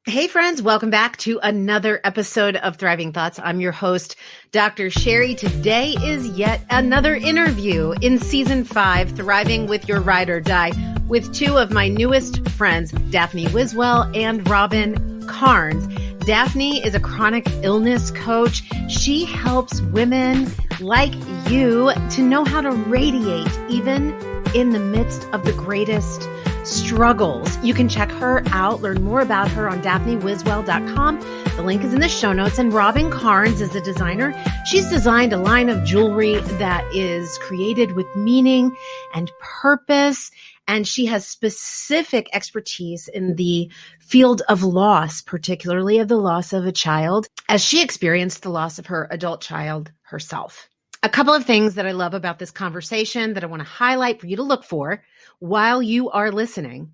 Hey friends, welcome back to another episode of Thriving Thoughts. I'm your host, Dr. Sherry. Today is yet another interview in season 5, Thriving with Your Ride or Die, with two of my newest friends, Dafne Wiswell and Robyn Karns. Dafne is a chronic illness coach. She helps women like you to know how to radiate even in the midst of the greatest struggles. You can check her out, learn more about her on DafneWiswell.com. The link is in the show notes. And Robyn Karns is a designer. She's designed a line of jewelry that is created with meaning and purpose. And she has specific expertise in the field of loss, particularly of the loss of a child, as she experienced the loss of her adult child herself. A couple of things that I love about this conversation that I want to highlight for you to look for while you are listening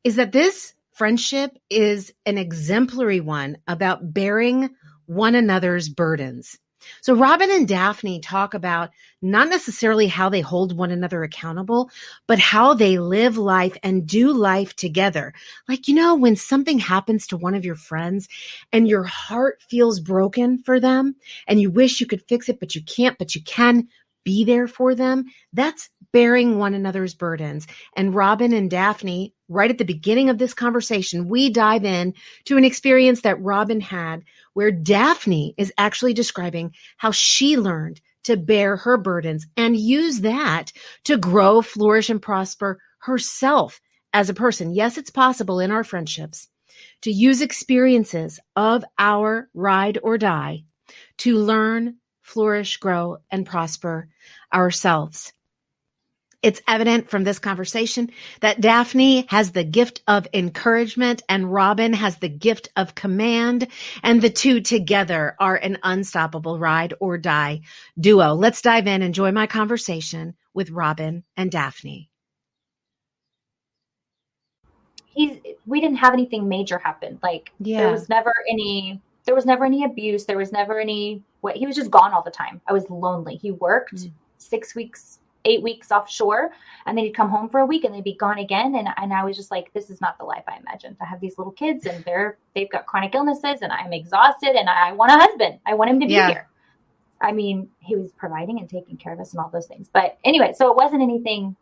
is that this friendship is an exemplary one about bearing one another's burdens. So Robyn and Dafne talk about not necessarily how they hold one another accountable, but how they live life and do life together. Like, you know, when something happens to one of your friends and your heart feels broken for them and you wish you could fix it, but you can't, but you can be there for them. That's bearing one another's burdens. And Robyn and Dafne, right at the beginning of this conversation, we dive in to an experience that Robyn had where Dafne is actually describing how she learned to bear her burdens and use that to grow, flourish, and prosper herself as a person. Yes, it's possible in our friendships to use experiences of our ride or die to learn, flourish, grow, and prosper ourselves. It's evident from this conversation that Dafne has the gift of encouragement and Robyn has the gift of command, and the two together are an unstoppable ride or die duo. Let's dive in and enjoy my conversation with Robyn and Dafne. We didn't have anything major happen. There was never any abuse. There was never he was just gone all the time. I was lonely. He worked 6 weeks, 8 weeks offshore, and then he'd come home for a week and they'd be gone again. And I was just like, this is not the life I imagined. I have these little kids and they've got chronic illnesses and I'm exhausted and I want a husband. I want him to be here. I mean, he was providing and taking care of us and all those things. But anyway, so it wasn't anything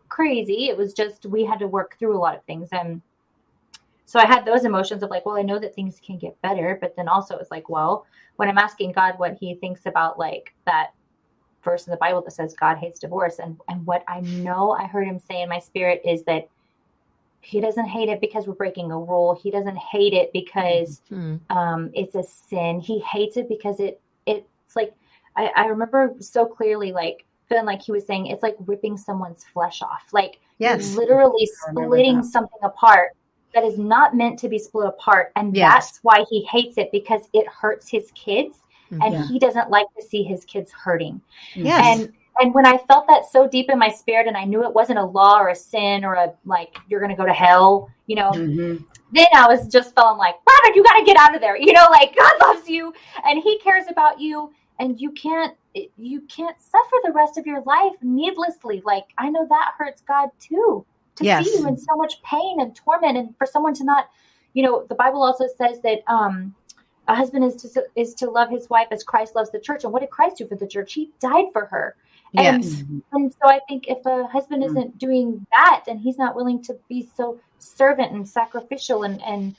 crazy. It was just, we had to work through a lot of things. And so I had those emotions of like, well, I know that things can get better, but then also it's like, well, when I'm asking God what he thinks about like that verse in the Bible that says God hates divorce. And what I know I heard him say in my spirit is that he doesn't hate it because we're breaking a rule. He doesn't hate it because it's a sin. He hates it because it's like, I remember so clearly, like feeling like he was saying, it's like ripping someone's flesh off. Like literally splitting something apart that is not meant to be split apart. And that's why he hates it, because it hurts his kids. And he doesn't like to see his kids hurting. Yes. And when I felt that so deep in my spirit, and I knew it wasn't a law or a sin or a, like, you're going to go to hell, you know, then I was just feeling like, Robyn, you got to get out of there. You know, like God loves you and he cares about you, and you can't suffer the rest of your life needlessly. Like, I know that hurts God too, to see you in so much pain and torment, and for someone to not, you know, the Bible also says that, a husband is to love his wife as Christ loves the church. And what did Christ do for the church? He died for her. And so I think if a husband isn't doing that, and he's not willing to be so servant and sacrificial and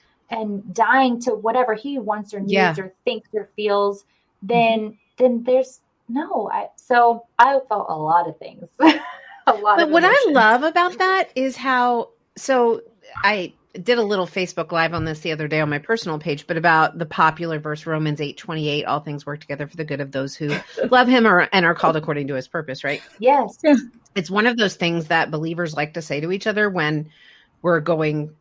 dying to whatever he wants or needs or thinks or feels, then there's so I felt a lot of things. But what I love about that is how, so I did a little Facebook Live on this the other day on my personal page, but about the popular verse, Romans 8:28, all things work together for the good of those who love him and are called according to his purpose, right? Yes. It's one of those things that believers like to say to each other when we're going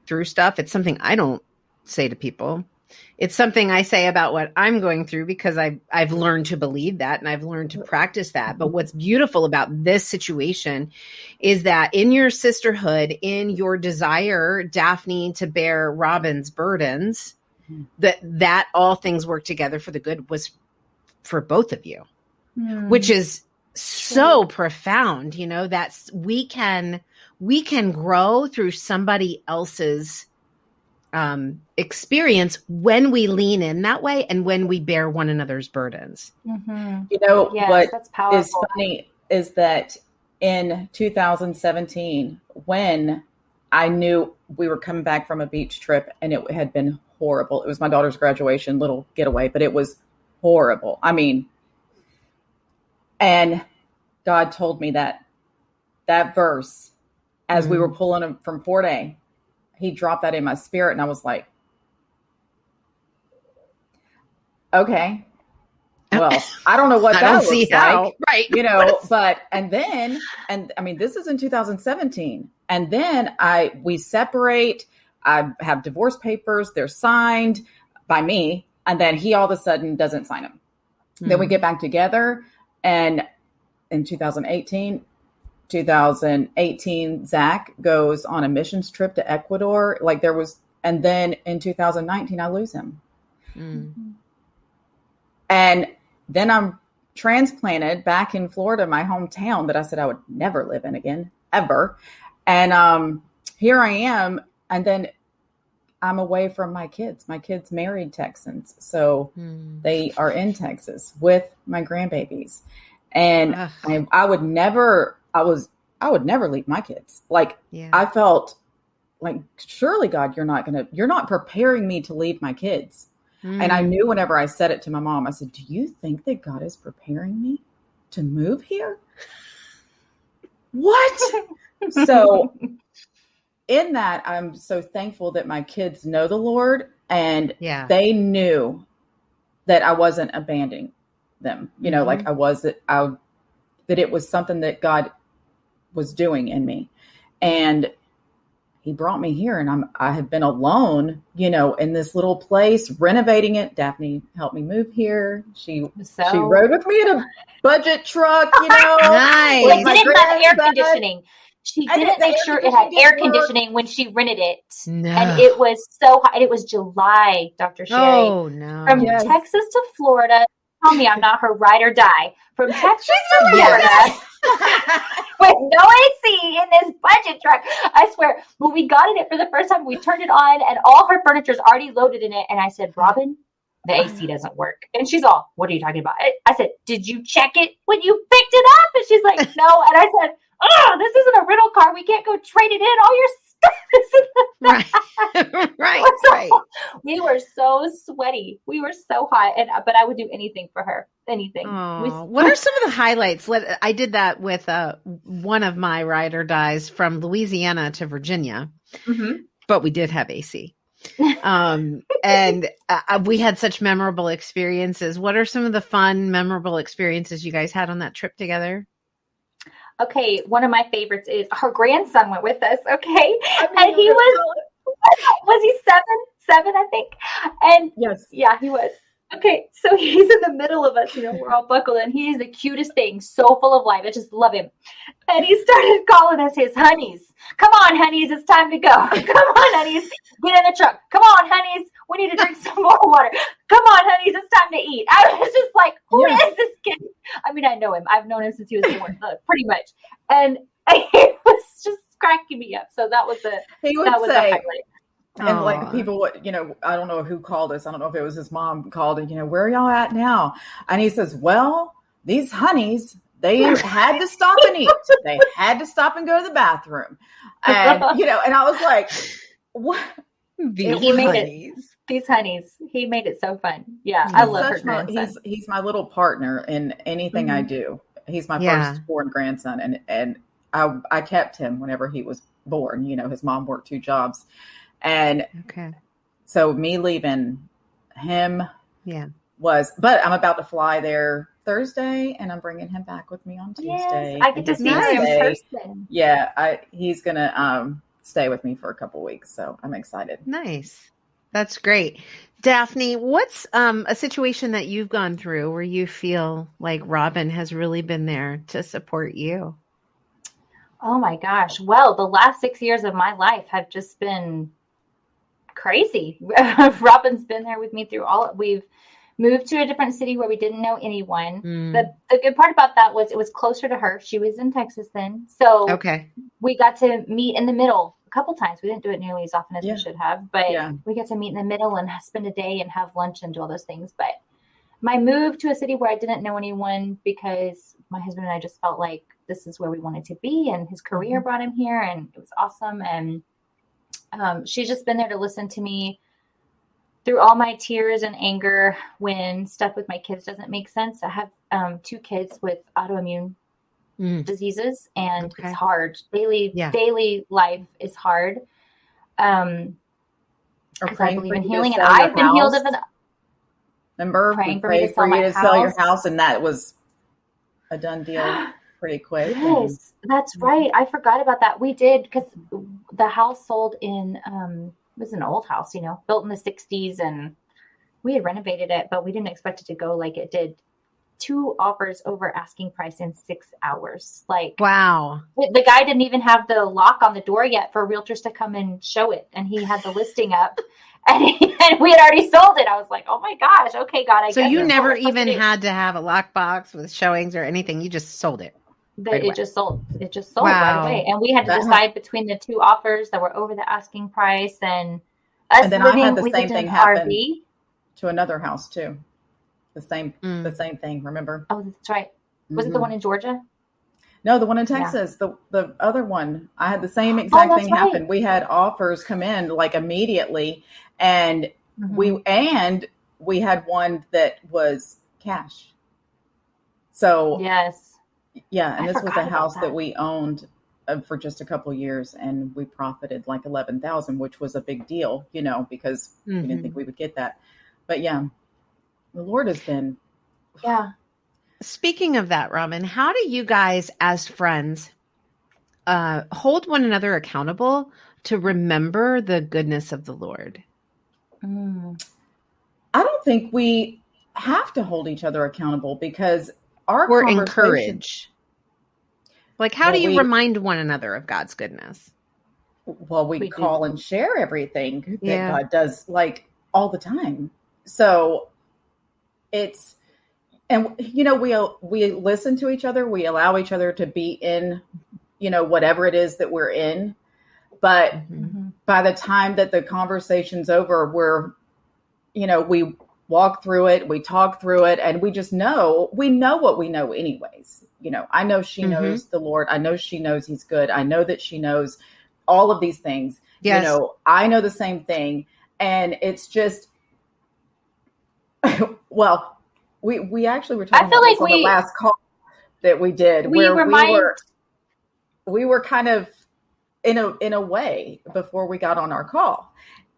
through stuff. It's something I don't say to people. It's something I say about what I'm going through because I've learned to believe that and I've learned to practice that. But what's beautiful about this situation is that in your sisterhood, in your desire, Dafne, to bear Robyn's burdens, that all things work together for the good was for both of you, which is so profound, you know, that we can grow through somebody else's experience when we lean in that way and when we bear one another's burdens. Mm-hmm. You know, yes, what is funny is that in 2017, when I knew we were coming back from a beach trip and it had been horrible. It was my daughter's graduation, little getaway, but it was horrible. I mean, and God told me that verse as we were pulling from Fort A. He dropped that in my spirit, and I was like, okay, well, I don't know what that looks like, right? You know, but, and I mean, this is in 2017. And then we separate, I have divorce papers. They're signed by me. And then he all of a sudden doesn't sign them. Mm-hmm. Then we get back together. And in 2018, Zach goes on a missions trip to Ecuador. And then in 2019, I lose him. Mm-hmm. And then I'm transplanted back in Florida, my hometown that I said I would never live in again, ever. And here I am. And then I'm away from my kids. My kids married Texans. So they are in Texas with my grandbabies. And I would never leave my kids. I felt like, surely God, you're not preparing me to leave my kids. And I knew whenever I said it to my mom, I said, do you think that God is preparing me to move here? What? So in that, I'm so thankful that my kids know the Lord and they knew that I wasn't abandoning them. You know, like that it was something that God was doing in me. And he brought me here, and I have been alone, you know, in this little place, renovating it. Daphne helped me move here. She rode with me in a budget truck, you know. Nice. It didn't have air conditioning. She didn't make sure it had air conditioning when she rented it. No. And it was so hot. And it was July, Dr. Sherry. Oh, no. From Texas to Florida. Tell me I'm not her ride or die. From Texas to Florida. With no AC in this budget truck. I swear, when we got in it for the first time, we turned it on and all her furniture's already loaded in it. And I said, Robyn, the AC doesn't work. And she's all, what are you talking about? I said, did you check it when you picked it up? And she's like, no. And I said, oh, this isn't a rental car. We can't go trade it in. All your stuff is in the Right. We were so sweaty. We were so hot. But I would do anything for her. Anything. What are some of the highlights? I did that with one of my ride or dies from Louisiana to Virginia, but we did have AC. And we had such memorable experiences. What are some of the fun, memorable experiences you guys had on that trip together? Okay, one of my favorites is her grandson went with us. Okay, and he was he seven, I think, and he was. Okay, so he's in the middle of us, you know, we're all buckled in. He is the cutest thing, so full of life. I just love him. And he started calling us his honeys. Come on, honeys, it's time to go. Come on, honeys, get in the truck. Come on, honeys, we need to drink some more water. Come on, honeys, it's time to eat. I was just like, who is this kid? I mean, I know him. I've known him since he was born, pretty much. And he was just cracking me up. So that was a highlight. And like people would, you know, I don't know who called us. I don't know if it was his mom called and, you know, where are y'all at now? And he says, well, these honeys, they had to stop and eat. They had to stop and go to the bathroom. And, you know, and I was like, what? These honeys, he made it so fun. Yeah. I love her grandson. He's my little partner in anything I do. He's my firstborn grandson. And I kept him whenever he was born. You know, his mom worked 2 jobs. And so me leaving him but I'm about to fly there Thursday and I'm bringing him back with me on Tuesday. Yes, I get to see him in person. Yeah, he's going to stay with me for a couple weeks. So I'm excited. Nice. That's great. Dafne, what's a situation that you've gone through where you feel like Robyn has really been there to support you? Oh my gosh. Well, the last 6 years of my life have just been crazy. Robyn's been there with me through we've moved to a different city where we didn't know anyone. The good part about that was it was closer to her. She was in Texas then. So we got to meet in the middle. a couple times. We didn't do it nearly as often as we should have, but we get to meet in the middle and spend a day and have lunch and do all those things. But my move to a city where I didn't know anyone, because my husband and I just felt like this is where we wanted to be, and his career brought him here, and it was awesome. And she's just been there to listen to me through all my tears and anger when stuff with my kids doesn't make sense. I have 2 kids with autoimmune diseases, and it's hard. Daily life is hard. Because I believe in healing, and I've been healed of it. Remember, praying for you to sell your house, and that was a done deal pretty quick. Yes, that's right. I forgot about that. We did, because the house sold in, it was an old house, built in the 60s, and we had renovated it, but we didn't expect it to go like it did. 2 offers over asking price in 6 hours. Like, wow. The guy didn't even have the lock on the door yet for realtors to come and show it. And he had the listing up, and we had already sold it. I was like, oh my gosh. Okay, God. I guess. So you never even had to have a lockbox with showings or anything. You just sold it. It just sold. It just sold right away. And we had to decide between the 2 offers that were over the asking price, and us. And then I had the same thing happen to another house too. The same thing. Remember? Oh, that's right. Was it the one in Georgia? No, the one in Texas. The other one. I had the same exact thing happen. We had offers come in like immediately, and we had one that was cash. So yes, and this was a house that we owned for just a couple of years, and we profited like $11,000, which was a big deal, because we didn't think we would get that. But the Lord has been. Yeah. Speaking of that, Robyn, how do you guys as friends hold one another accountable to remember the goodness of the Lord? I don't think we have to hold each other accountable, because we're encouraged. Like, how do you remind one another of God's goodness? Well, we call and share everything that God does, like, all the time. So it's, and we listen to each other. We allow each other to be in, whatever it is that we're in. But by the time that the conversation's over, we walk through it, we talk through it, and we know what we know anyways. I know she knows the Lord. I know she knows He's good. I know that she knows all of these things. Yes. I know the same thing. And it's just, well, we actually were talking about this on the last call that we did, where we were kind of in a way before we got on our call,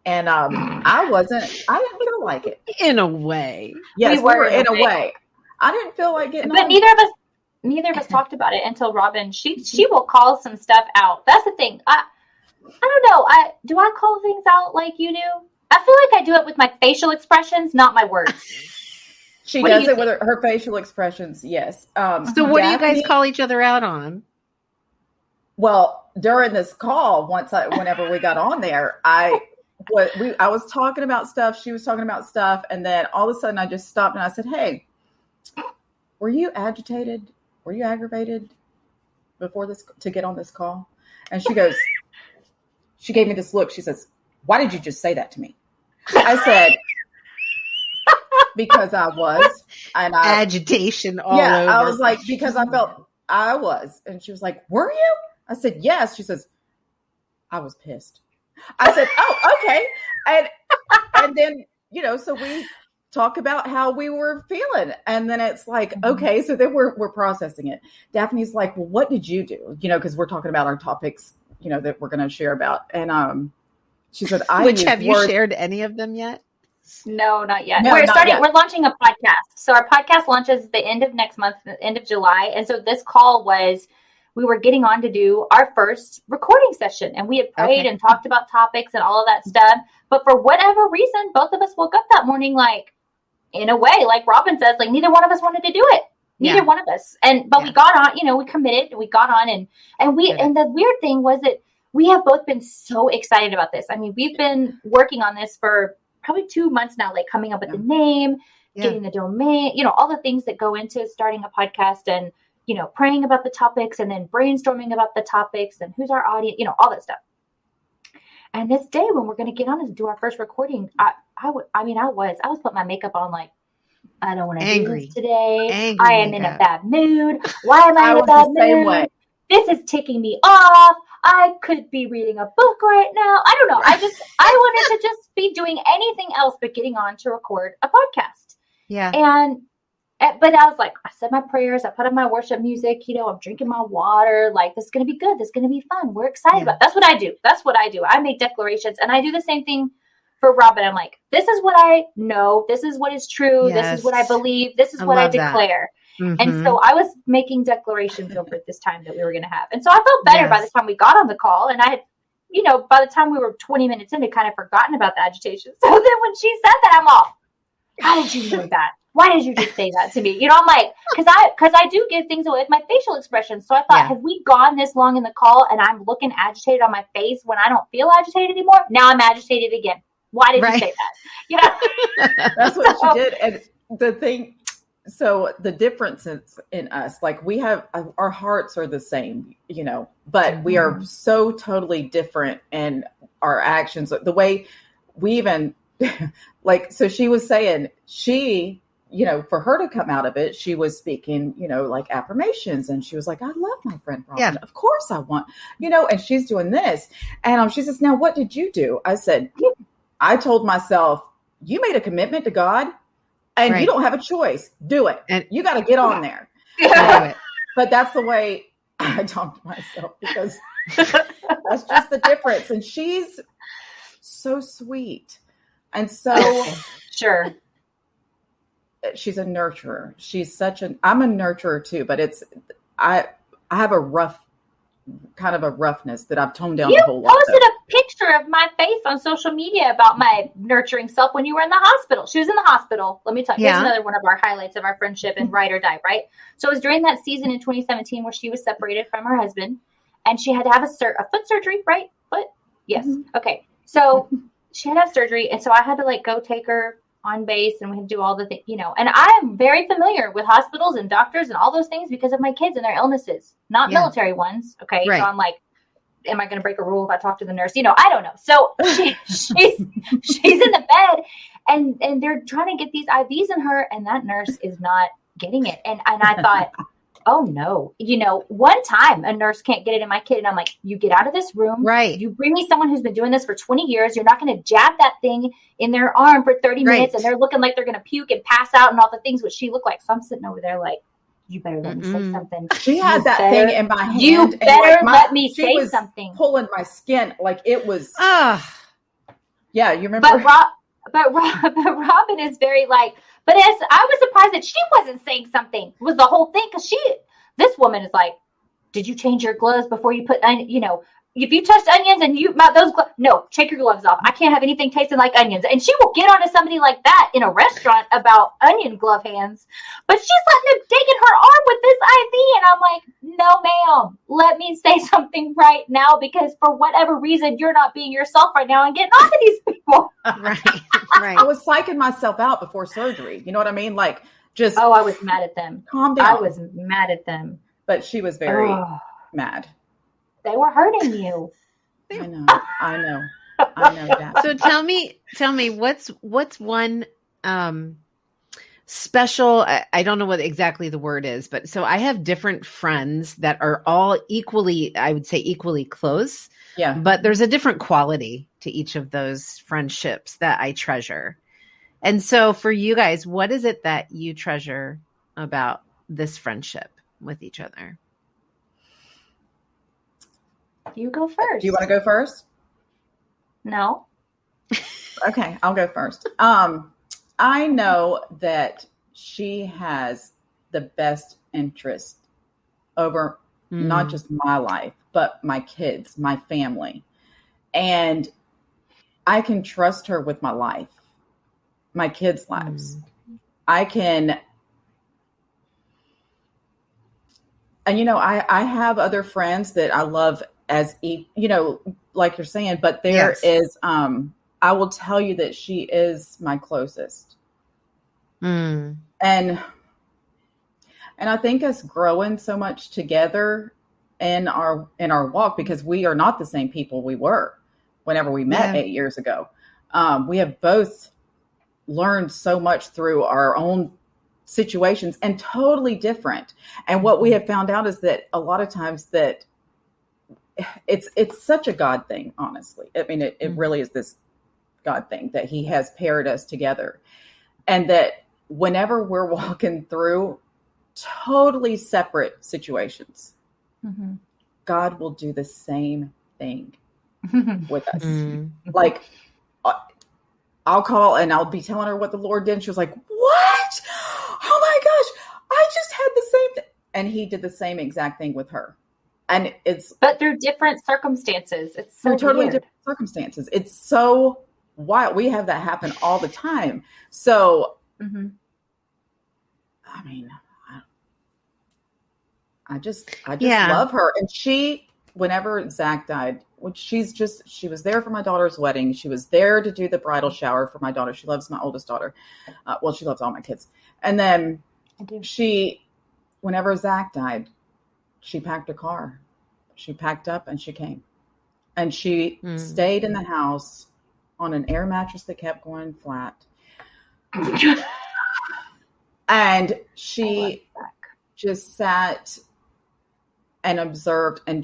and I didn't feel like it. In a way, yes, we were in a way. I didn't feel like getting. But neither of us talked about it until Robyn. She will call some stuff out. That's the thing. I don't know. Do I call things out like you do? I feel like I do it with my facial expressions, not my words. She does it with her facial expressions, yes. So what do you guys call each other out on? Well, during this call, whenever we got on there, I was talking about stuff, she was talking about stuff, and then all of a sudden I just stopped and I said, hey, were you agitated? Were you aggravated before this to get on this call? And she gave me this look. She says, why did you just say that to me? I said, because I was. And agitation all over. I was like, because I felt I was. And she was like, were you? I said, yes. She says, I was pissed. I said, oh, okay. And then, so we talk about how we were feeling. And then it's like, okay, so then we're processing it. Daphne's like, well, what did you do? Because we're talking about our topics, that we're going to share about. And she said, have you shared any of them yet? No, not yet. No, We're launching a podcast. So our podcast launches the end of next month, the end of July. And so this call we were getting on to do our first recording session, and we had prayed and talked about topics and all of that stuff. But for whatever reason, both of us woke up that morning, like, in a way, like Robyn says, like neither one of us wanted to do it. Neither one of us. But we got on, we committed, we got on, and the weird thing was that we have both been so excited about this. I mean, we've been working on this for probably 2 months now, like coming up with the name, getting the domain, all the things that go into starting a podcast, and, praying about the topics, and then brainstorming about the topics and who's our audience, all that stuff. And this day when we're going to get on and do our first recording, I was putting my makeup on like, I don't want to do this today. I am in a bad mood. Why am I in a bad mood? This is ticking me off. I could be reading a book right now. I don't know. I wanted to just be doing anything else but getting on to record a podcast. Yeah. But I was like, I said my prayers. I put on my worship music. I'm drinking my water. Like, this is going to be good. This is going to be fun. We're excited about it. That's what I do. I make declarations, and I do the same thing for Robyn. I'm like, this is what I know. This is what is true. Yes. This is what I believe. This is what I declare. Mm-hmm. And so I was making declarations over this time that we were going to have. And so I felt better by the time we got on the call. And I had, by the time we were 20 minutes in, I kind of forgotten about the agitation. So then when she said that, I'm all, how did you know that? Why did you just say that to me? I'm like, because I do give things away with my facial expressions. So I thought, have we gone this long in the call and I'm looking agitated on my face when I don't feel agitated anymore? Now I'm agitated again. Why did you say that? That's what she did. And the thing, so the differences in us, like we have, our hearts are the same, but we are so totally different in our actions. The way we even, so she was saying for her to come out of it, she was speaking, like affirmations. And she was like, I love my friend Robyn. Yeah. Of course I want, and she's doing this. And she says, now what did you do? I said, I told myself, you made a commitment to God and you don't have a choice. Do it. And you got to get on there. But that's the way I talk to myself, because that's just the difference. And she's so sweet. And so sure. She's a nurturer. I'm a nurturer too, but I have a roughness that I've toned down a whole lot. You posted a picture of my face on social media about my nurturing self when you were in the hospital. She was in the hospital. Let me tell you, here's another one of our highlights of our friendship and ride or die, right? So it was during that season in 2017 where she was separated from her husband and she had to have a foot surgery, right? Foot? Yes. Mm-hmm. Okay. So she had to have surgery. And so I had to go take her on base and we had to do all the things, and I am very familiar with hospitals and doctors and all those things because of my kids and their illnesses, not military ones. Okay. Right. So I'm like, am I going to break a rule if I talk to the nurse? I don't know. So she's in the bed and they're trying to get these IVs in her and that nurse is not getting it. And I thought, oh no, one time a nurse can't get it in my kid. And I'm like, you get out of this room. Right. You bring me someone who's been doing this for 20 years. You're not going to jab that thing in their arm for 30 minutes. And they're looking like they're going to puke and pass out and all the things what she looked like. So I'm sitting over there like, you better let me say something. She had that thing in my hand. You better let me say something. Pulling my skin like it was. Yeah, you remember? But Robyn is very but as I was surprised that she wasn't saying something was the whole thing. Cause this woman is like, did you change your gloves before you put, if you touched onions and those gloves, no, take your gloves off. I can't have anything tasting like onions. And she will get on to somebody like that in a restaurant about onion glove hands, but she's letting them dig in her arm with this IV. And I'm like, no, ma'am, let me say something right now, because for whatever reason, you're not being yourself right now and getting on to these people. Right. I was psyching myself out before surgery. You know what I mean? I was mad at them. Calm down. I was mad at them. But she was very mad. They were hurting you. I know that. So tell me what's one special, I don't know what exactly the word is, but so I have different friends that are all equally, I would say equally close. Yeah. But there's a different quality to each of those friendships that I treasure. And so for you guys, what is it that you treasure about this friendship with each other? You go first. Do you want to go first? No. Okay, I'll go first. I know that she has the best interest over not just my life, but my kids, my family. And I can trust her with my life, my kids' lives. I can, and I have other friends that I love as, like you're saying, but there is, I will tell you that she is my closest. And I think us growing so much together in our walk, because we are not the same people we were. whenever we met 8 years ago. We have both learned so much through our own situations and totally different. And what we have found out is that a lot of times that it's such a God thing, honestly. I mean, it really is this God thing that he has paired us together. And that whenever we're walking through totally separate situations, God will do the same thing with us. Like, I'll call and I'll be telling her what the Lord did. And she was like, what? Oh my gosh, I just had the same thing. And he did the same exact thing with her. And but through different circumstances. It's so totally weird. different circumstances. It's so wild. We have that happen all the time. So, I mean, I just love her. And she, whenever Zach died, which she was there for my daughter's wedding. She was there to do the bridal shower for my daughter. She loves my oldest daughter. Well, she loves all my kids. And then whenever Zach died, she packed her car. She packed up and she came. And she stayed in the house on an air mattress that kept going flat. And she just sat and observed and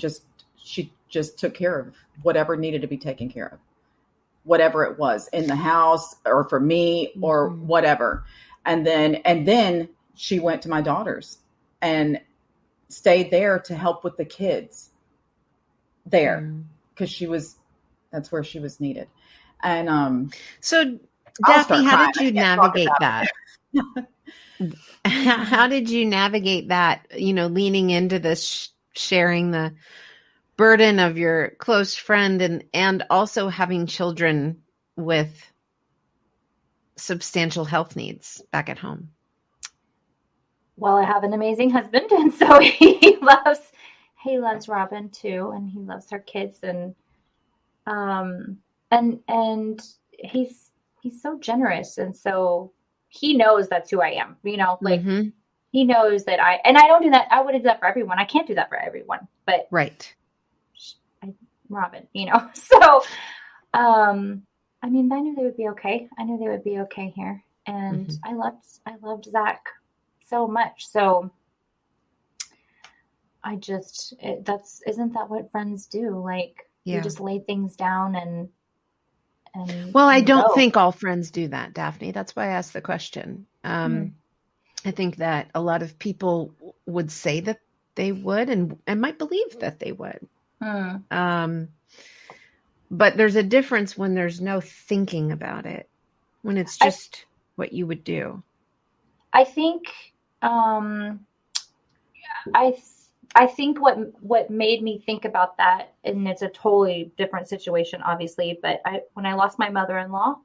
she just took care of whatever needed to be taken care of, whatever it was in the house or for me or whatever. And then she went to my daughter's and stayed there to help with the kids there because that's where she was needed. And so Daphne, how did you navigate that? How did you navigate that, leaning into this, sharing the burden of your close friend and also having children with substantial health needs back at home? Well, I have an amazing husband, and so he loves Robyn too, and he loves her kids, and he's so generous, and so he knows that's who I am. He knows that I don't do that. I wouldn't do that for everyone. I can't do that for everyone, but Robyn, so, I knew they would be okay. I knew they would be okay here. And I loved Zach so much. So isn't that what friends do? Like you just lay things down and well, I don't think all friends do that, Daphne. That's why I asked the question. I think that a lot of people would say that they would and might believe that they would. But there's a difference when there's no thinking about it, when it's just what you would do. I think, I think what made me think about that, and it's a totally different situation, obviously, but when I lost my mother-in-law,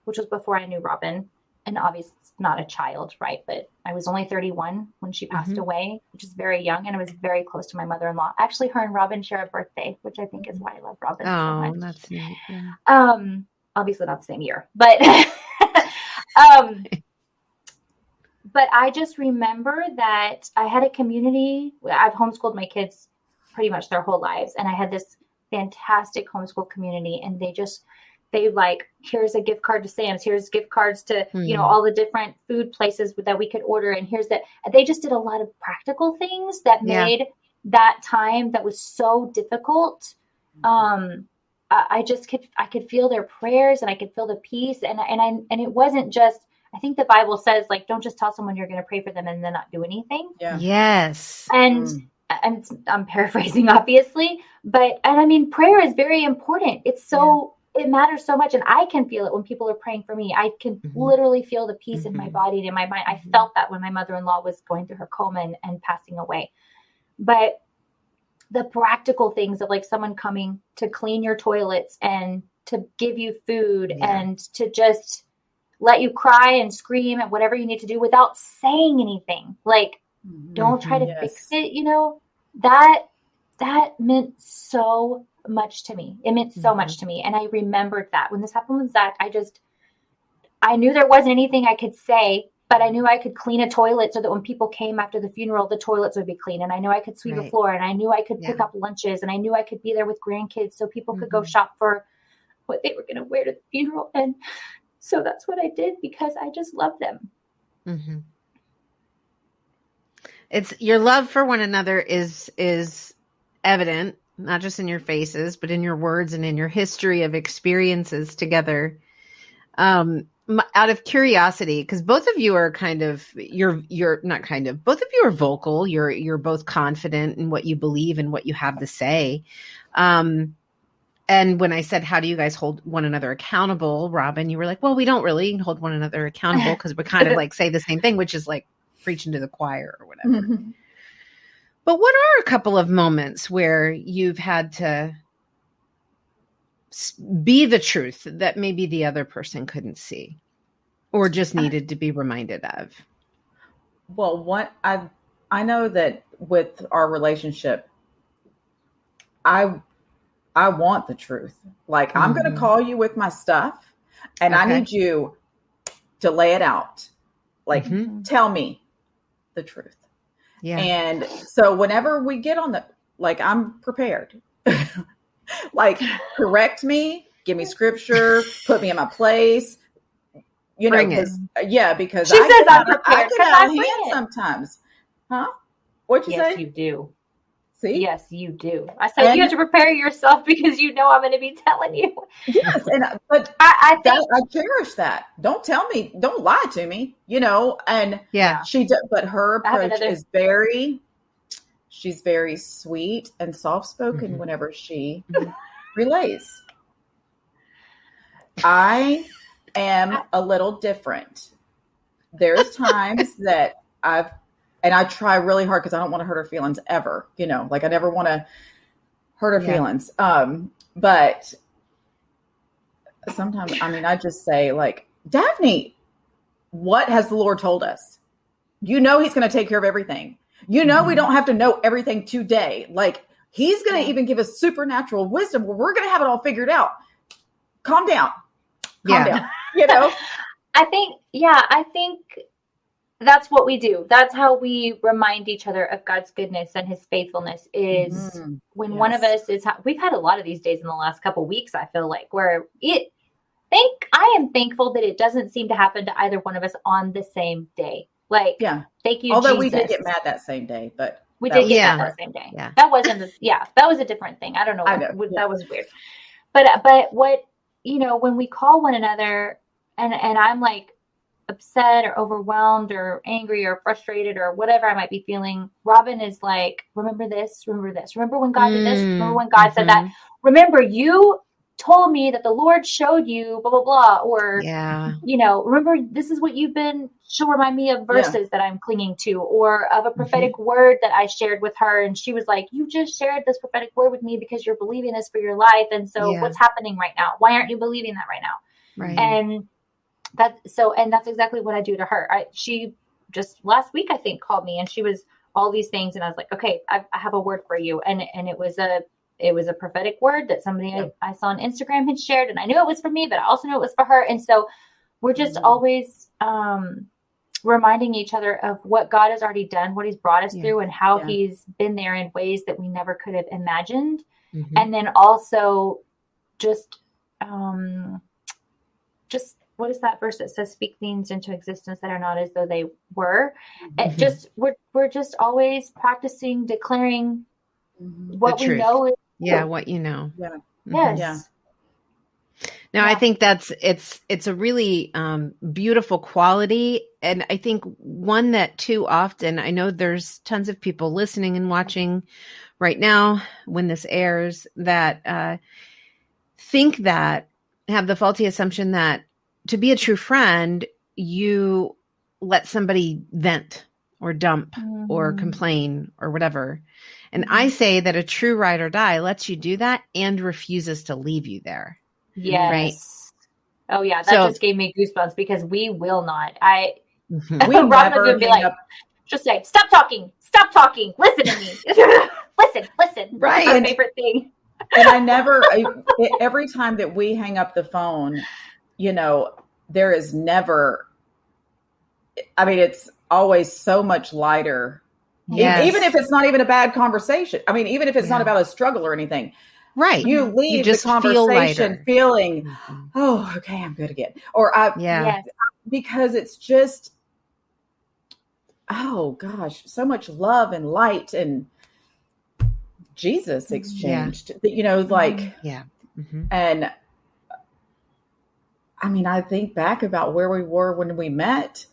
which was before I knew Robyn, and obviously it's not a child, right? But I was only 31 when she passed away, which is very young. And I was very close to my mother-in-law. Actually, her and Robyn share a birthday, which I think is why I love Robyn so much. That's neat. Yeah. Obviously not the same year, but, but I just remember that I had a community. I've homeschooled my kids pretty much their whole lives. And I had this fantastic homeschool community, and they like, here's a gift card to Sam's, here's gift cards to, all the different food places that we could order. And they just did a lot of practical things that made that time that was so difficult. I could feel their prayers, and I could feel the peace. And it wasn't just, I think the Bible says, like, don't just tell someone you're going to pray for them and then not do anything. Yeah. Yes. And I'm paraphrasing, obviously, but prayer is very important. It's so, it matters so much. And I can feel it when people are praying for me. I can literally feel the peace in my body and in my mind. I felt that when my mother-in-law was going through her coma and passing away. But the practical things of like someone coming to clean your toilets and to give you food and to just let you cry and scream at whatever you need to do without saying anything. Like, don't try to fix it. That meant so much to me. It meant so much to me. And I remembered that when this happened with Zach, I knew there wasn't anything I could say, but I knew I could clean a toilet so that when people came after the funeral, the toilets would be clean. And I knew I could sweep a floor, and I knew I could pick up lunches, and I knew I could be there with grandkids so people could go shop for what they were going to wear to the funeral. And so that's what I did because I just love them. Mm-hmm. It's your love for one another is evident, not just in your faces, but in your words and in your history of experiences together. Out of curiosity, because both of you are kind of, you're not kind of, both of you are vocal. You're both confident in what you believe and what you have to say. And when I said, how do you guys hold one another accountable, Robyn, you were like, well, we don't really hold one another accountable because we kind of like say the same thing, which is like preaching to the choir or whatever. Mm-hmm. But what are a couple of moments where you've had to be the truth that maybe the other person couldn't see or just needed to be reminded of? Well, what I know that with our relationship, I want the truth. Like, I'm going to call you with my stuff and I need you to lay it out. Like, tell me the truth. Yeah. And so whenever we get on like, I'm prepared. Like, correct me, give me scripture, put me in my place, you know, because she says I'm prepared I get out of hand sometimes. Huh? What'd you say? Yes, you do. See? Yes, you do. I said you have to prepare yourself because you know I'm going to be telling you. Yes, but I cherish that. Don't tell me, don't lie to me, you know. And but her approach is she's very sweet and soft-spoken whenever she relays. I am a little different. There's times that I try really hard because I don't want to hurt her feelings ever, you know, like I never want to hurt her feelings. But sometimes, I mean, I just say like, Dafne, what has the Lord told us? You know, he's going to take care of everything. You know, we don't have to know everything today. Like, he's going to even give us supernatural wisdom where we're going to have it all figured out. Calm down. Calm down. You know? I think that's what we do. That's how we remind each other of God's goodness and his faithfulness is when one of us is, we've had a lot of these days in the last couple of weeks, I feel like, where I am thankful that it doesn't seem to happen to either one of us on the same day. Like, thank you, although Jesus. we did get mad that same day, but we did get mad that same day. Yeah. That wasn't that was a different thing. I don't know. That was weird. But what, you know, when we call one another and I'm like upset or overwhelmed or angry or frustrated or whatever I might be feeling, Robyn is like, remember this, remember when God did this, remember when God said that, remember you told me that the Lord showed you blah, blah, blah. Or, you know, remember this is what she'll remind me of verses that I'm clinging to or of a prophetic word that I shared with her. And she was like, you just shared this prophetic word with me because you're believing this for your life. And so what's happening right now? Why aren't you believing that right now? Right. And that's exactly what I do to her. She just last week, I think, called me and she was all these things. And I was like, okay, I have a word for you. And it was a prophetic word that somebody I saw on Instagram had shared. And I knew it was for me, but I also knew it was for her. And so we're just always reminding each other of what God has already done, what he's brought us through and how he's been there in ways that we never could have imagined. And then also just what is that verse that says, speak things into existence that are not as though they were? It just, we're just always practicing, declaring what we know is what you know. Yes. Now, I think it's a really beautiful quality. And I think one that too often, I know there's tons of people listening and watching right now when this airs that think that, have the faulty assumption that to be a true friend, you let somebody vent or dump or complain or whatever. And I say that a true ride or die lets you do that and refuses to leave you there. Yes. Right? Oh yeah. That just gave me goosebumps because we will not. We never would be like, just say, stop talking, listen to me. listen. Right. That's my favorite thing. And every time that we hang up the phone, you know, there is never, I mean, it's always so much lighter. Yes. Even if it's not even a bad conversation. I mean, even if it's not about a struggle or anything, Right. You leave the conversation feeling, oh, okay, I'm good again. Or because it's just, oh gosh, so much love and light and Jesus exchanged, and I mean, I think back about where we were when we met,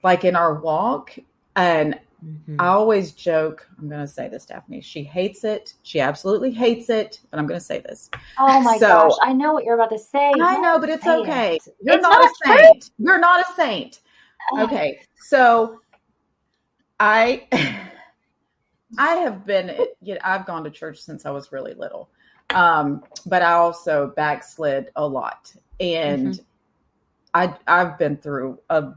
like in our walk, and I always joke, I'm going to say this, Dafne, she hates it. She absolutely hates it, but I'm going to say this. Oh my gosh. I know what you're about to say. I know, but it's okay. You're not a saint. You're not a saint. Okay. So I have been, I've gone to church since I was really little. But I also backslid a lot, and I've been through a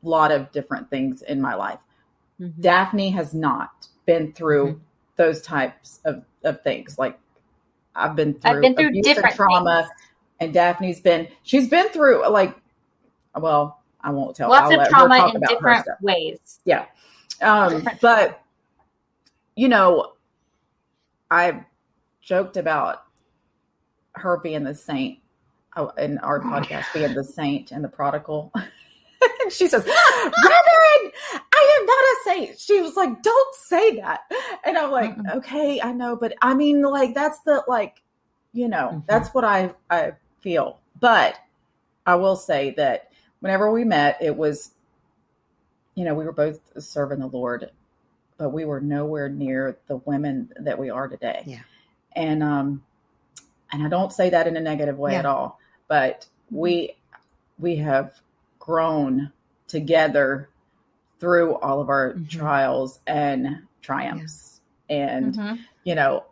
lot of different things in my life. Dafne has not been through those types of things. Like I've been through different trauma, things. And Daphne's she's been through I won't tell. Lots of trauma in different ways. Yeah. But I joked about her being the saint in our podcast, being the saint and the prodigal. And she says, Robyn, I am not a saint. She was like, don't say that. And I'm like, okay, I know. But I mean, that's that's what I feel. But I will say that whenever we met, it was, we were both serving the Lord, but we were nowhere near the women that we are today. Yeah. And I don't say that in a negative way at all, but we have grown together through all of our trials and triumphs and,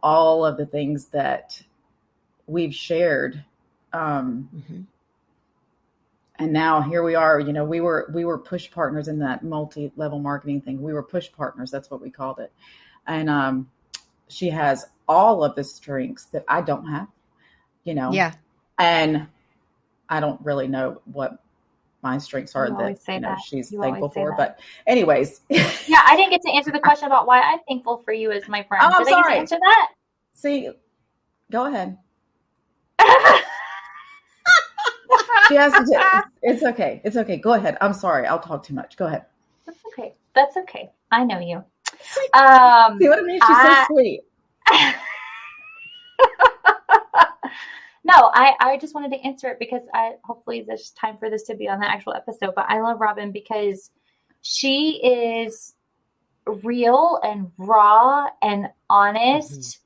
all of the things that we've shared. And now here we are, we were push partners in that multi-level marketing thing. We were push partners. That's what we called it. And, she has all of the strengths that I don't have, and I don't really know what my strengths are that she's thankful for. But anyways. Yeah, I didn't get to answer the question about why I'm thankful for you as my friend. I'm sorry. I get to answer that? See, go ahead. She has to. It's okay. It's okay. Go ahead. I'm sorry. I'll talk too much. Go ahead. That's okay. I know you. See what I mean? She's so sweet. No, I just wanted to answer it because hopefully there's time for this to be on the actual episode. But I love Robyn because she is real and raw and honest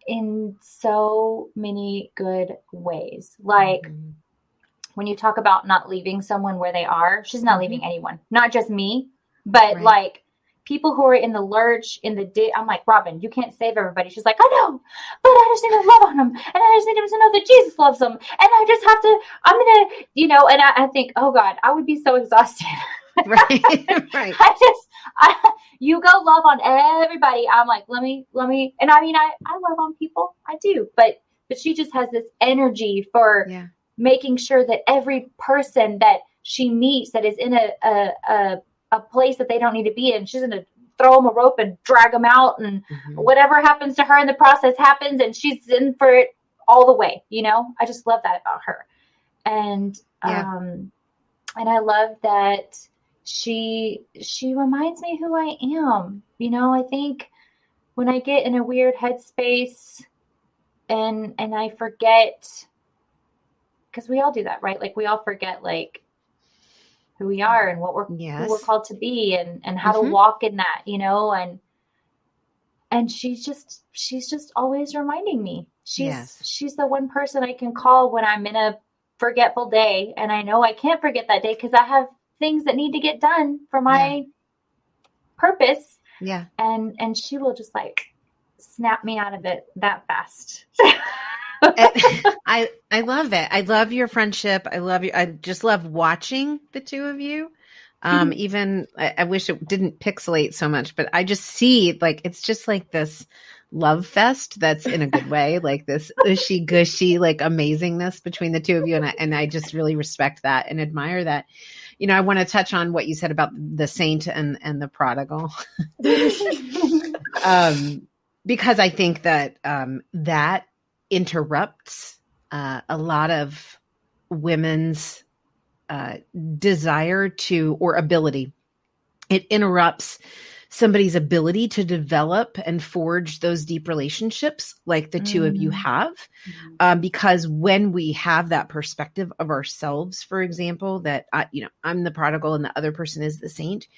in so many good ways. Like when you talk about not leaving someone where they are, she's not leaving anyone, not just me, but like people who are in the lurch, I'm like, Robyn, you can't save everybody. She's like, I know, but I just need to love on them. And I just need them to know that Jesus loves them. And I just have to, I'm going to, and I think, oh God, I would be so exhausted. Right. You go love on everybody. I'm like, let me, and I mean, I love on people. I do, but she just has this energy for making sure that every person that she meets that is in a place that they don't need to be in, she's going to throw them a rope and drag them out, and whatever happens to her in the process happens, and she's in for it all the way. I just love that about her. And I love that she reminds me who I am. I think when I get in a weird headspace and I forget, because we all do that, right? Like we all forget who we are and what who we're called to be and how to walk in that, and she's just always reminding me. She's the one person I can call when I'm in a forgetful day, and I know I can't forget that day because I have things that need to get done for my purpose. Yeah. And she will just snap me out of it that fast. I love it. I love your friendship. I love you. I just love watching the two of you. Even I wish it didn't pixelate so much, but I just see it's just like this love fest that's in a good way, like this ushy gushy, amazingness between the two of you. And I just really respect that and admire that. I want to touch on what you said about the saint and the prodigal. Because I think that, that interrupts a lot of women's desire to, or ability. It interrupts somebody's ability to develop and forge those deep relationships like the two of you have. Because when we have that perspective of ourselves, for example, that, I'm the prodigal and the other person is the saint,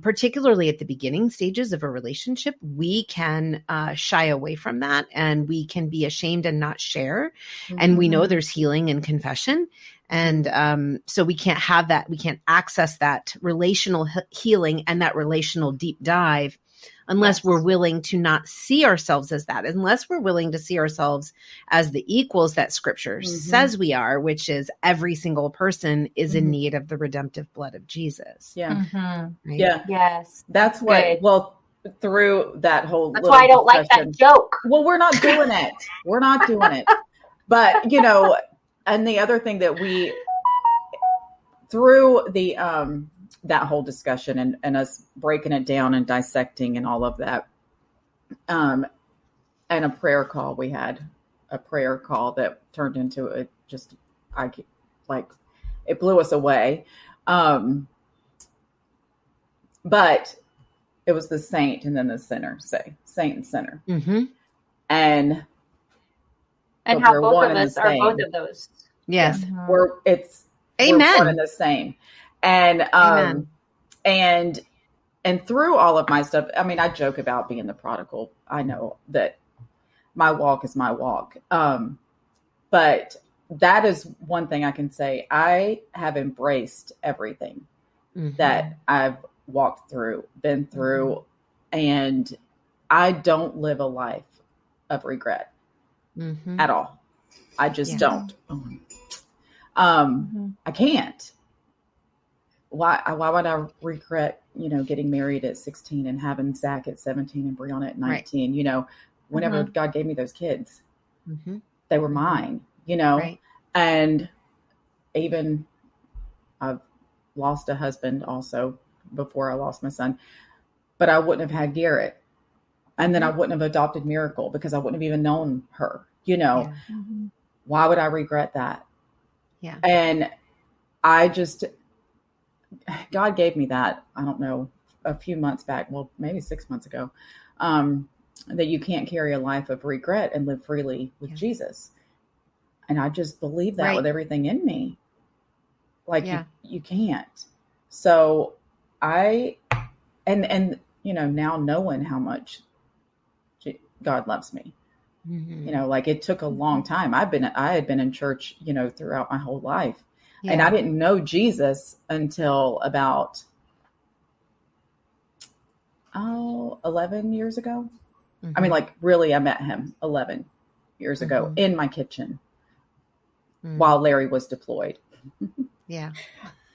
particularly at the beginning stages of a relationship, we can shy away from that, and we can be ashamed and not share. And we know there's healing in confession. And so we can't have that. We can't access that relational healing and that relational deep dive unless we're willing to not see ourselves as that, unless we're willing to see ourselves as the equals that Scripture says we are, which is every single person is in need of the redemptive blood of Jesus. Yeah. Right? Yeah. Yes. That's what, well, through that whole, that's why I don't like that joke. Well, we're not doing it. We're not doing it. But, and the other thing that we, through the, that whole discussion and us breaking it down and dissecting and all of that, and a prayer call, we had a prayer call that turned into it blew us away. But it was the saint and then the sinner, saint and sinner. And how both of us are both of those. Yes. We're Amen. one and the same. And, Amen. and through all of my stuff, I mean, I joke about being the prodigal. I know that my walk is my walk. But that is one thing I can say. I have embraced everything that I've walked through, been through, and I don't live a life of regret at all. I just don't. I can't. Why would I regret, getting married at 16 and having Zach at 17 and Brianna at 19, whenever God gave me those kids, they were mine, and even I've lost a husband also before I lost my son, but I wouldn't have had Garrett. And then I wouldn't have adopted Miracle because I wouldn't have even known her, Why would I regret that? Yeah. And God gave me that, I don't know, a few months back, well, maybe 6 months ago, that you can't carry a life of regret and live freely with Jesus. And I just believe that with everything in me. You can't. So now knowing how much God loves me, it took a long time. I had been in church, throughout my whole life. Yeah. And I didn't know Jesus until about 11 years ago. I mean, really, I met him 11 years ago in my kitchen while Larry was deployed. Yeah.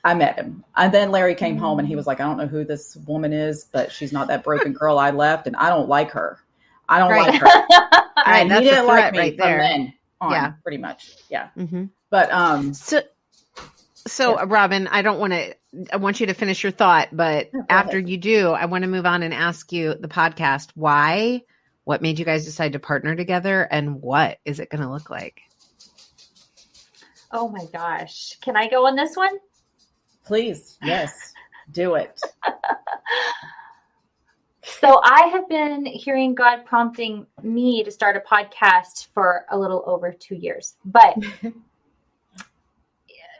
I met him. And then Larry came home and he was like, I don't know who this woman is, but she's not that broken girl I left. And I don't like her. I don't like her. And he didn't like me from then on, pretty much. Yeah. But, So Robyn, I want you to finish your thought, but after you do, I want to move on and ask you the podcast, what made you guys decide to partner together and what is it going to look like? Oh my gosh. Can I go on this one? Please. Yes, do it. So I have been hearing God prompting me to start a podcast for a little over 2 years, but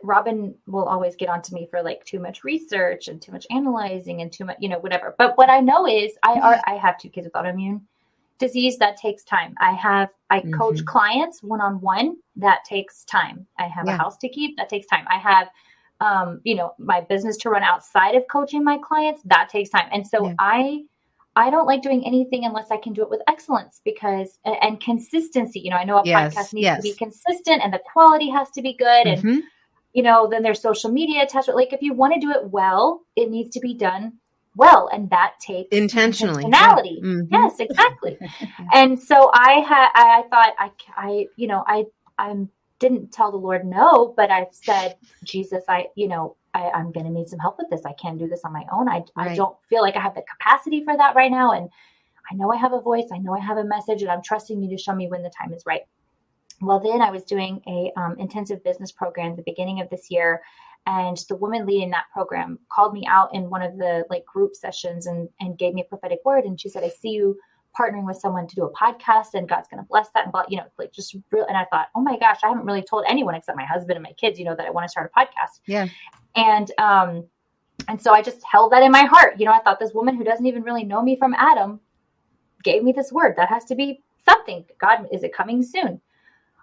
Robyn will always get onto me for too much research and too much analyzing and too much, whatever. But what I know is I have 2 kids with autoimmune disease. That takes time. I coach clients one-on-one. That takes time. I have a house to keep. That takes time. I have, my business to run outside of coaching my clients. That takes time. And so I don't like doing anything unless I can do it with excellence and consistency. I know a podcast needs to be consistent and the quality has to be good. And, then there's social media attached. If you want to do it well, it needs to be done well. And that takes intentionality. Yeah. Yes, exactly. And so I thought I didn't tell the Lord no, but I said, Jesus, I'm going to need some help with this. I can't do this on my own. I don't feel like I have the capacity for that right now. And I know I have a voice. I know I have a message and I'm trusting you to show me when the time is right. Well, then I was doing a intensive business program at the beginning of this year. And the woman leading that program called me out in one of the like group sessions and gave me a prophetic word. And she said, I see you partnering with someone to do a podcast and God's going to bless that. And, like just real. And I thought, oh my gosh, I haven't really told anyone except my husband and my kids, that I want to start a podcast. Yeah. And so I just held that in my heart. I thought this woman who doesn't even really know me from Adam gave me this word. That has to be something. God, is it coming soon?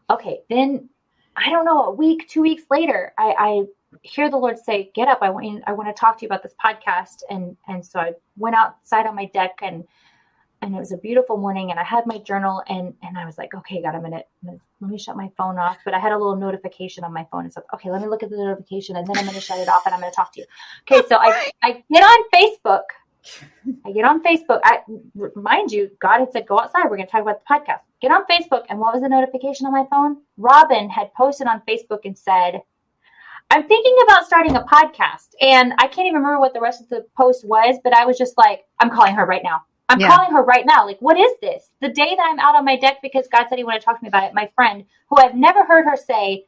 Okay. Then I don't know, a week, 2 weeks later, I hear the Lord say, get up. I want to talk to you about this podcast. And so I went outside on my deck and it was a beautiful morning and I had my journal and I was like, okay, God, let me shut my phone off. But I had a little notification on my phone. It's like, okay, let me look at the notification and then I'm going to shut it off and I'm going to talk to you. Okay. So I get on Facebook. Mind you, God had said, go outside. We're going to talk about the podcast. Get on Facebook. And what was the notification on my phone? Robyn had posted on Facebook and said, I'm thinking about starting a podcast. And I can't even remember what the rest of the post was, but I was just like, I'm calling her right now. Calling her right now. Like, what is this? The day that I'm out on my deck because God said he wanted to talk to me about it, my friend, who I've never heard her say,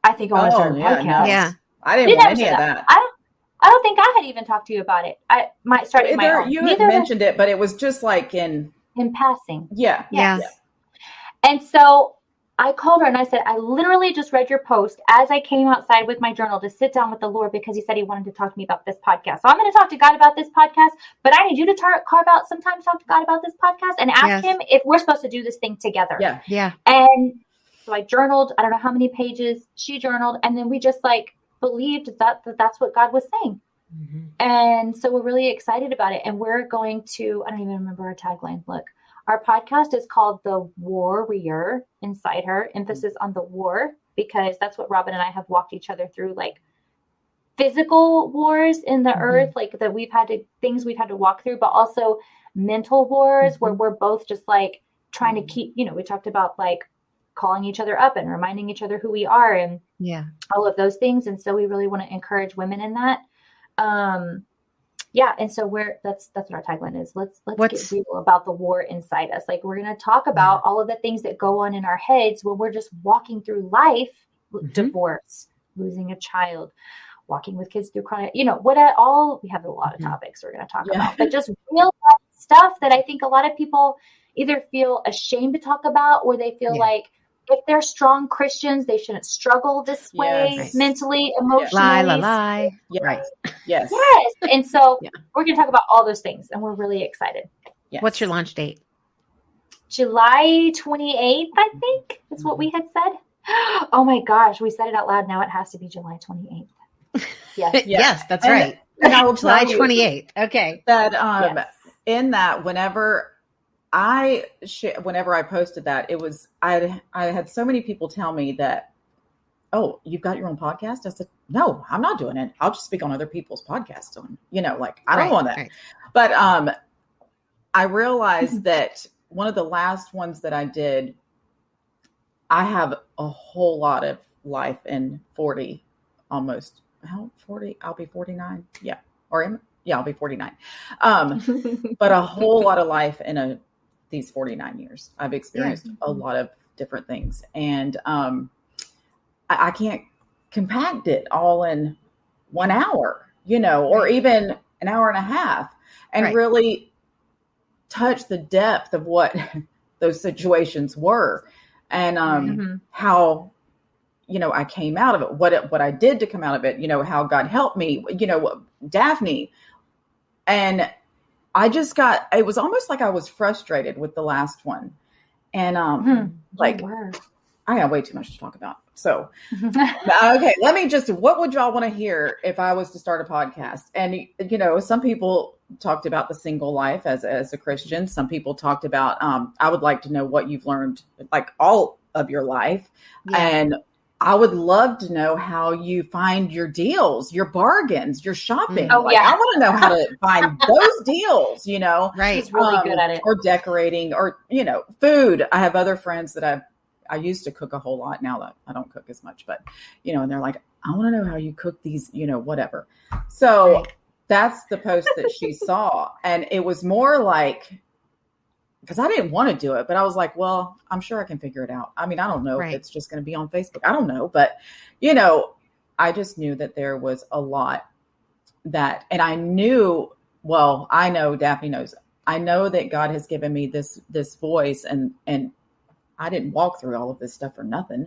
I think I want to start a podcast. No. Yeah. I didn't want any of that. I don't think I had even talked to you about it. I might start my own. You had mentioned it, but it was just like in passing. Yeah. Yes. Yeah. And so I called her and I said, I literally just read your post as I came outside with my journal to sit down with the Lord because he said he wanted to talk to me about this podcast. So I'm going to talk to God about this podcast, but I need you to carve out some time to talk to God about this podcast and ask him if we're supposed to do this thing together. Yeah. Yeah. And so I journaled, I don't know how many pages, she journaled, and then we just like believed that that's what God was saying. Mm-hmm. And so we're really excited about it. And we're going to, I don't even remember our tagline. Look, our podcast is called The Warrior Inside Her, emphasis on the war, because that's what Robyn and I have walked each other through, like physical wars in the earth, like that things we've had to walk through, but also mental wars where we're both just like trying to keep, we talked about like calling each other up and reminding each other who we are and all of those things. And so we really want to encourage women in that. And so that's what our tagline is. Let's get real about the war inside us. Like we're going to talk about all of the things that go on in our heads when we're just walking through life, divorce, losing a child, walking with kids through chronic, we have a lot of topics we're going to talk about, but just real stuff that I think a lot of people either feel ashamed to talk about or they feel like if they're strong Christians, they shouldn't struggle this way mentally, emotionally. Lie. Yes. Right. Yes. Yes. And so we're going to talk about all those things and we're really excited. Yes. What's your launch date? July 28th, I think is what we had said. Oh my gosh. We said it out loud. Now it has to be July 28th. Yes. Yes, that's right. And I will July 28th. Okay. That, in that, whenever I posted that, it was, I had so many people tell me that, oh, you've got your own podcast? I said, no, I'm not doing it. I'll just speak on other people's podcasts. I don't want that. Right. But I realized that one of the last ones that I did, I have a whole lot of life in 40, almost. How 40? I'll be 49. Yeah. I'll be 49. But a whole lot of life in these 49 years. I've experienced a lot of different things. And I can't compact it all in 1 hour, or even an hour and a half and really touch the depth of what those situations were and how, I came out of it, what I did to come out of it, how God helped me, Dafne. And I just it was almost like I was frustrated with the last one. And I got way too much to talk about. So, okay, what would y'all want to hear if I was to start a podcast? And, some people talked about the single life as a Christian. Some people talked about, I would like to know what you've learned, like all of your life. Yeah. And I would love to know how you find your deals, your bargains, your shopping. I want to know how to find those deals, Right. He's really good at it. Or decorating or, food. I have other friends that I used to cook a whole lot. Now that I don't cook as much, but, and they're like, I want to know how you cook these, whatever. So that's the post that she saw. And it was more like, because I didn't want to do it, but I was like, well, I'm sure I can figure it out. I mean, I don't know if it's just going to be on Facebook. I don't know. But, I just knew that there was a lot that, and I knew, well, I know Dafne knows, I know that God has given me this voice, and I didn't walk through all of this stuff for nothing,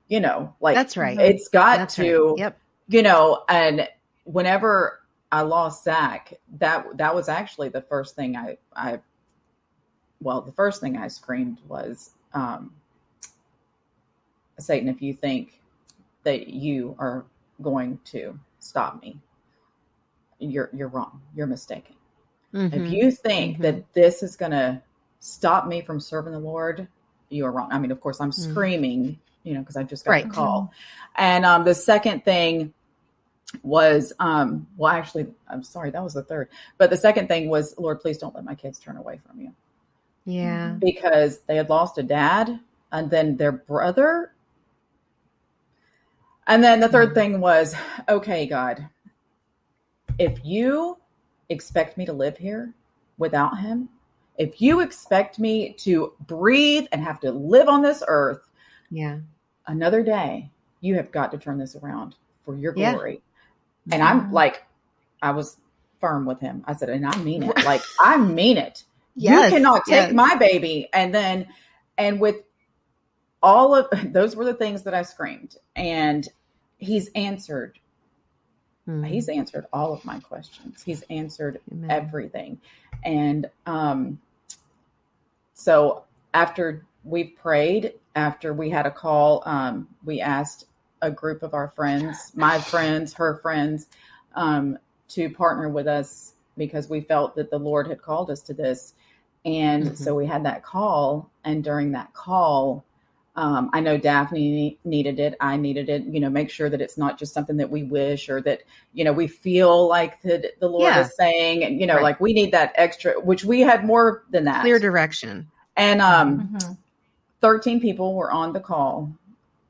that's right. It's got that's to, right. Yep. And whenever I lost Zach, that was actually the first thing the first thing I screamed was, Satan, if you think that you are going to stop me, you're wrong. You're mistaken. Mm-hmm. If you think that this is going to stop me from serving the Lord, you are wrong. I mean, of course, I'm screaming, because I just got the call. And the second thing was, actually, I'm sorry, that was the third. But the second thing was, Lord, please don't let my kids turn away from you. Yeah. Because they had lost a dad and then their brother. And then the third thing was, okay, God, if you expect me to live here without him, if you expect me to breathe and have to live on this earth another day, you have got to turn this around for your glory. And I'm like, I was firm with him. I said, and I mean it. Like, I mean it. Yes, you cannot take my baby. And with all of those were the things that I screamed, and he's answered all of my questions. He's answered everything. And, so after we prayed, after we had a call, we asked a group of our friends, my friends, her friends, to partner with us because we felt that the Lord had called us to this. And so we had that call. And during that call, I know Dafne needed it. I needed it, make sure that it's not just something that we wish or that, we feel like the Lord is saying, and, like we need that extra, which we had more than that. Clear direction. And 13 people were on the call,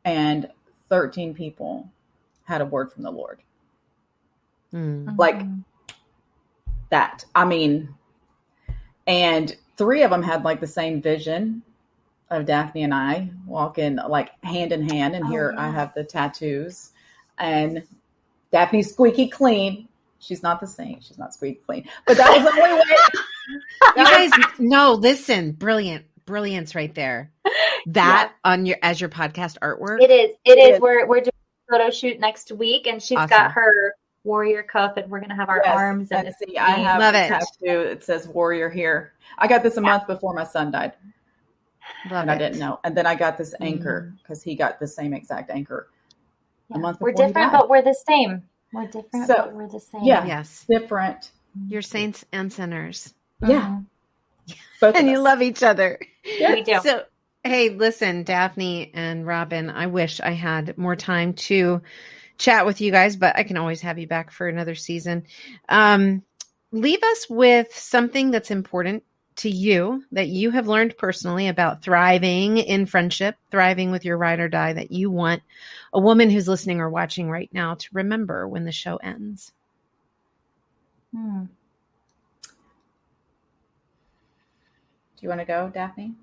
and 13 people had a word from the Lord. Like that. I mean, and 3 of them had like the same vision of Dafne and I walking like hand in hand. And here I have the tattoos, and Daphne's squeaky clean. She's not the same. She's not squeaky clean, but that was the only way. You guys, no, listen, brilliance right there. That on as your podcast artwork. It is. We're doing a photo shoot next week, and she's got her warrior cuff, and we're going to have our arms. And I have a tattoo. It says warrior here. I got this a month before my son died. I didn't know. And then I got this anchor because he got the same exact anchor a month before. We're different, but we're the same. We're different, but we're the same. Yeah. Yes. Different. You're saints and sinners. Yeah. And you love each other. Yeah. We do. So, hey, listen, Dafne and Robyn, I wish I had more time to chat with you guys, but I can always have you back for another season. Leave us with something that's important to you that you have learned personally about thriving in friendship, thriving with your ride or die, that you want a woman who's listening or watching right now to remember when the show ends. Do you want to go, Dafne?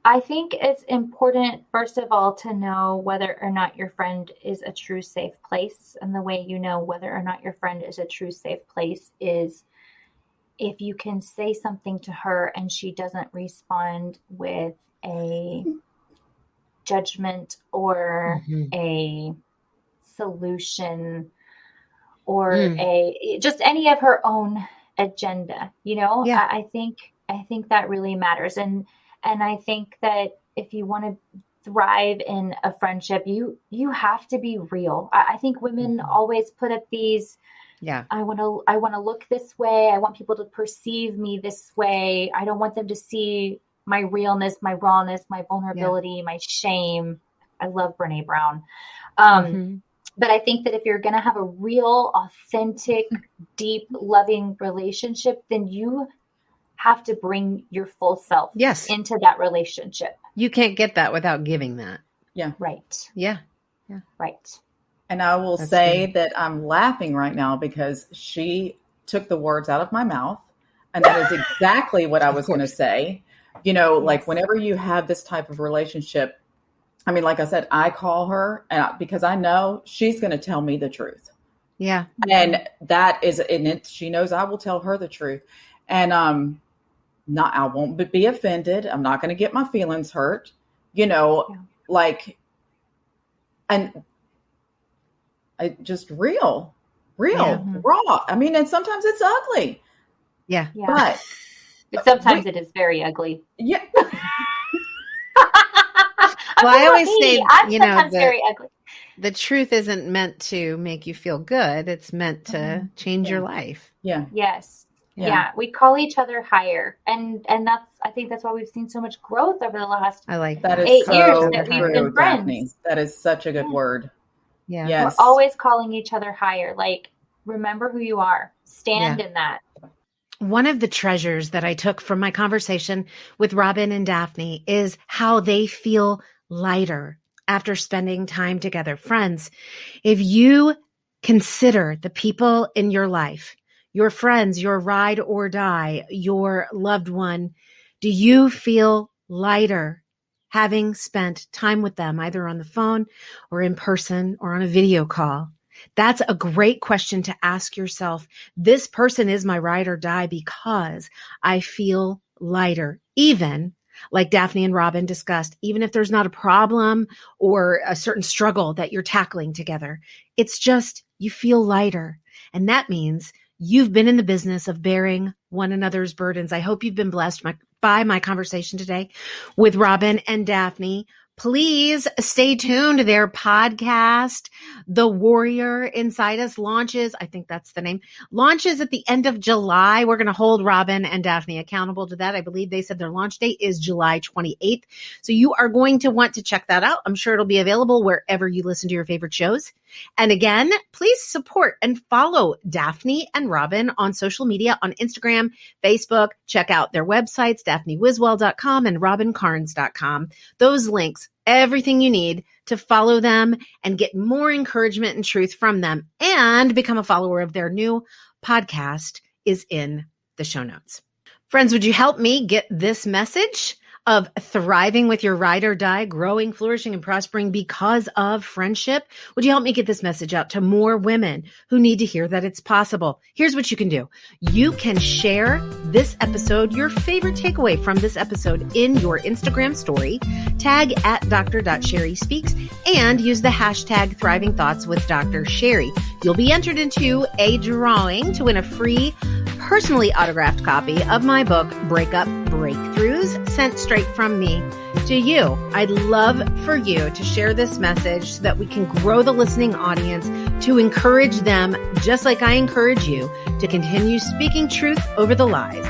I think it's important, first of all, to know whether or not your friend is a true safe place. And the way you know whether or not your friend is a true safe place is if you can say something to her and she doesn't respond with a judgment or a solution or just any of her own agenda, I think that really matters. And I think that if you want to thrive in a friendship, you have to be real. I think women always put up these, I want to look this way. I want people to perceive me this way. I don't want them to see my realness, my rawness, my vulnerability, my shame. I love Brene Brown. But I think that if you're going to have a real, authentic, deep, loving relationship, then you have to bring your full self into that relationship. You can't get that without giving that. Yeah. Right. Yeah. Right. And I will say that I'm laughing right now because she took the words out of my mouth. And that is exactly what I was going to say. Like whenever you have this type of relationship, I mean, like I said, I call her because I know she's going to tell me the truth. Yeah. And she knows I will tell her the truth. And I won't be offended. I'm not going to get my feelings hurt, like, and I just real, raw. I mean, and sometimes it's ugly. Yeah. But sometimes it is very ugly. Yeah. I always say, sometimes very ugly. The truth isn't meant to make you feel good. It's meant to change your life. Yeah. Yes. Yeah. We call each other higher. And I think that's why we've seen so much growth over the last that 8 years that we've been friends. Dafne. That is such a good word. Yeah. Yes. We're always calling each other higher. Like, remember who you are. Stand in that. One of the treasures that I took from my conversation with Robyn and Dafne is how they feel lighter after spending time together. Friends, if you consider the people in your life, your friends, your ride or die, your loved one, do you feel lighter having spent time with them, either on the phone or in person or on a video call? That's a great question to ask yourself. This person is my ride or die because I feel lighter, even like Dafne and Robyn discussed, even if there's not a problem or a certain struggle that you're tackling together. It's just you feel lighter. And that means you've been in the business of bearing one another's burdens. I hope you've been blessed by my conversation today with Robyn and Dafne. Please stay tuned. Their podcast, The Warrior Inside Us, launches. I think that's the name. Launches at the end of July. We're going to hold Robyn and Dafne accountable to that. I believe they said their launch date is July 28th. So you are going to want to check that out. I'm sure it'll be available wherever you listen to your favorite shows. And again, please support and follow Dafne and Robyn on social media, on Instagram, Facebook. Check out their websites, DafneWiswell.com and RobynKarns.com. Those links, everything you need to follow them and get more encouragement and truth from them and become a follower of their new podcast is in the show notes. Friends, would you help me get this message of thriving with your ride or die, growing, flourishing, and prospering because of friendship? Would you help me get this message out to more women who need to hear that it's possible? Here's what you can do. You can share this episode, your favorite takeaway from this episode, in your Instagram story, tag at Dr.SherrySpeaks, and use the hashtag Thriving Thoughts with Dr. Sherry. You'll be entered into a drawing to win a free, personally autographed copy of my book, Breakup Breakthroughs, sent straight from me to you. I'd love for you to share this message so that we can grow the listening audience, to encourage them, just like I encourage you, to continue speaking truth over the lies.